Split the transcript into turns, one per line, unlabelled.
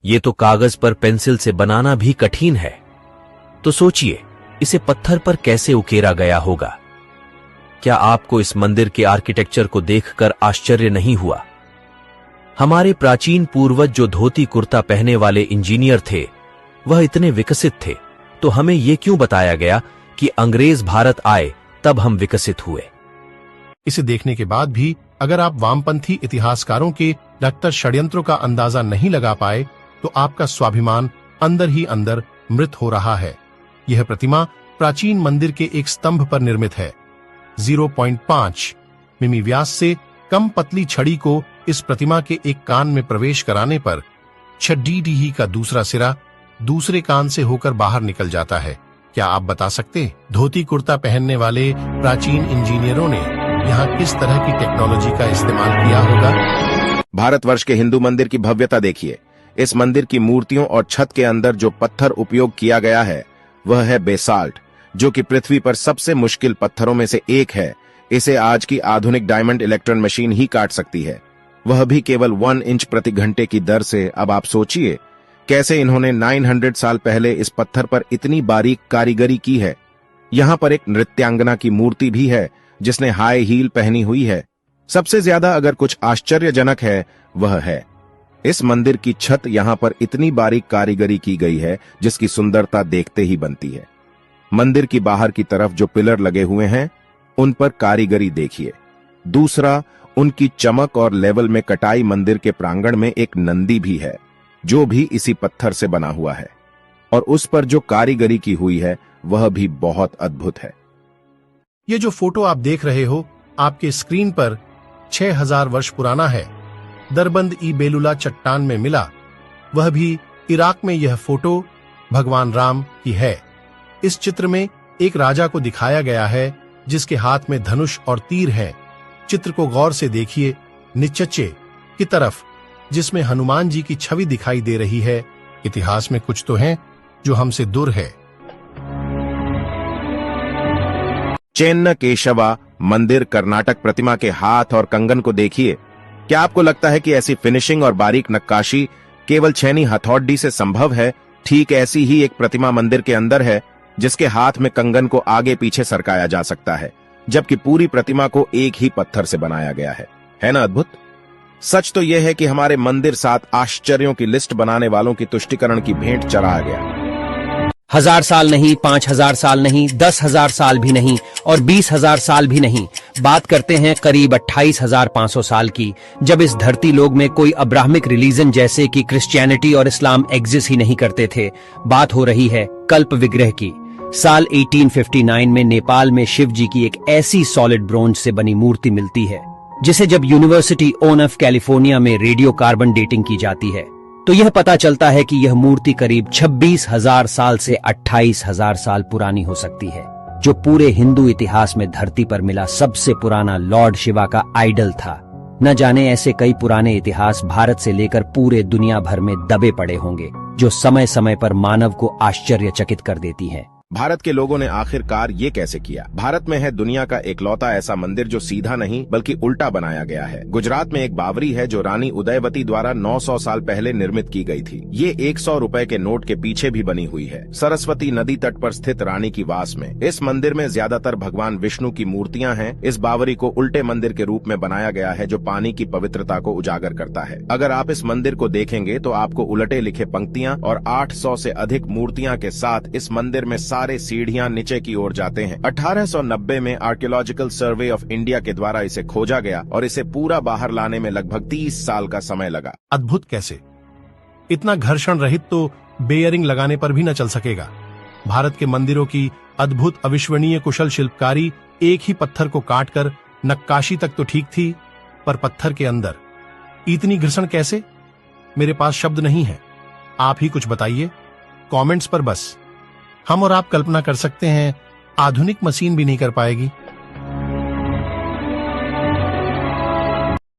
ये तो कागज पर पेंसिल से बनाना भी कठिन है, तो सोचिए इसे पत्थर पर कैसे उकेरा गया होगा। क्या आपको इस मंदिर के आर्किटेक्चर को देखकर आश्चर्य नहीं हुआ? हमारे प्राचीन पूर्वज जो धोती कुर्ता पहने वाले इंजीनियर थे, वह इतने विकसित थे, तो हमें यह क्यों बताया गया कि अंग्रेज भारत आए तब हम विकसित हुए?
इसे देखने के बाद भी अगर आप वामपंथी इतिहासकारों के डॉक्टर षड्यंत्रों का अंदाजा नहीं लगा पाए, तो आपका स्वाभिमान अंदर ही अंदर मृत हो रहा है। यह प्रतिमा प्राचीन मंदिर के एक स्तंभ पर निर्मित है। 0.5 मिमी व्यास से कम पतली छड़ी को इस प्रतिमा के एक कान में प्रवेश कराने पर 6 डी का दूसरा सिरा दूसरे कान से होकर बाहर निकल जाता है। क्या आप बता सकते धोती कुर्ता पहनने वाले प्राचीन इंजीनियरों ने यहाँ किस तरह की टेक्नोलॉजी का इस्तेमाल किया होगा?
भारतवर्ष के हिंदू मंदिर की भव्यता देखिए। इस मंदिर की मूर्तियों और छत के अंदर जो पत्थर उपयोग किया गया है वह है बेसाल्ट, जो कि पृथ्वी पर सबसे मुश्किल पत्थरों में से एक है। इसे आज की आधुनिक डायमंड इलेक्ट्रॉन मशीन ही काट सकती है, वह भी केवल 1 इंच प्रति घंटे की दर से। अब आप सोचिए कैसे इन्होंने 900 साल पहले इस पत्थर पर इतनी बारीक कारीगरी की है। यहाँ पर एक नृत्यांगना की मूर्ति भी है जिसने हाई हील पहनी हुई है। सबसे ज्यादा अगर कुछ आश्चर्यजनक है वह है इस मंदिर की छत। यहाँ पर इतनी बारीक कारीगरी की गई है जिसकी सुंदरता देखते ही बनती है। मंदिर की बाहर की तरफ जो पिलर लगे हुए हैं उन पर कारीगरी देखिए। दूसरा, उनकी चमक और लेवल में कटाई। मंदिर के प्रांगण में एक नंदी भी है जो भी इसी पत्थर से बना हुआ है, और उस पर जो कारीगरी की हुई है वह भी बहुत अद्भुत है।
ये जो फोटो आप देख रहे हो आपके स्क्रीन पर 6000 वर्ष पुराना है। दरबंद ई बेलुला चट्टान में मिला, वह भी इराक में। यह फोटो भगवान राम की है। इस चित्र में एक राजा को दिखाया गया है जिसके हाथ में धनुष और तीर है। चित्र को गौर से देखिए, नीचे की तरफ जिसमें हनुमान जी की छवि दिखाई दे रही है। इतिहास में कुछ तो है जो हमसे दूर है।
चेन्न केशवा मंदिर कर्नाटक प्रतिमा के हाथ और कंगन को देखिए। क्या आपको लगता है कि ऐसी फिनिशिंग और बारीक नक्काशी केवल छेनी हथौड़ी से संभव है? ठीक ऐसी ही एक प्रतिमा मंदिर के अंदर है जिसके हाथ में कंगन को आगे पीछे सरकाया जा सकता है, जबकि पूरी प्रतिमा को एक ही पत्थर से बनाया गया है ना अद्भुत? सच तो यह है कि हमारे मंदिर 7 आश्चर्यों की लिस्ट बनाने वालों की तुष्टिकरण की भेंट चढ़ा गया।
1000 साल नहीं, 5000 साल नहीं, 10,000 साल भी नहीं और 20,000 साल भी नहीं। बात करते हैं करीब 28,500 साल की, जब इस धरती लोक में कोई अब्राहमिक रिलीजन जैसे कि क्रिश्चियनिटी और इस्लाम एग्जिस्ट ही नहीं करते थे। बात हो रही है कल्प विग्रह की। साल 1859 में नेपाल में शिव जी की एक ऐसी सॉलिड ब्रोंज से बनी मूर्ति मिलती है जिसे जब यूनिवर्सिटी ऑफ कैलिफोर्निया में रेडियो कार्बन डेटिंग की जाती है तो यह पता चलता है कि यह मूर्ति करीब 26,000 साल से 28,000 साल पुरानी हो सकती है, जो पूरे हिंदू इतिहास में धरती पर मिला सबसे पुराना लॉर्ड शिवा का आइडल था। न जाने ऐसे कई पुराने इतिहास भारत से लेकर पूरे दुनिया भर में दबे पड़े होंगे जो समय समय पर मानव को आश्चर्यचकित कर देती हैं।
भारत के लोगों ने आखिरकार ये कैसे किया? भारत में है दुनिया का एकलौता ऐसा मंदिर जो सीधा नहीं बल्कि उल्टा बनाया गया है। गुजरात में एक बावरी है जो रानी उदयवती द्वारा 900 साल पहले निर्मित की गई थी। ये 100 रुपए के नोट के पीछे भी बनी हुई है, सरस्वती नदी तट पर स्थित रानी की वास में। इस मंदिर में ज्यादातर भगवान विष्णु की मूर्तियां हैं। इस बावरी को उल्टे मंदिर के रूप में बनाया गया है जो पानी की पवित्रता को उजागर करता है। अगर आप इस मंदिर को देखेंगे तो आपको उलटे लिखे पंक्तियां और 800 से अधिक मूर्तियां के साथ इस मंदिर में सारे सीढ़ियां नीचे की ओर जाते हैं। 1890 में आर्कियोलॉजिकल सर्वे ऑफ इंडिया के द्वारा इसे खोजा गया और इसे पूरा बाहर लाने में लगभग 30 साल का समय लगा।
अद्भुत कैसे? इतना घर्षण रहित तो बेयरिंग लगाने पर भी न चल सकेगा। भारत के मंदिरों की अद्भुत अविश्वनीय कुशल शिल्पकारी एक ही पत्थर को काटकर नक्काशी तक तो ठीक थी, पर पत्थर के अंदर इतनी घर्षण कैसे? मेरे पास शब्द नहीं है, आप ही कुछ बताइए कमेंट्स पर। बस हम और आप कल्पना कर सकते हैं, आधुनिक मशीन भी नहीं कर पाएगी।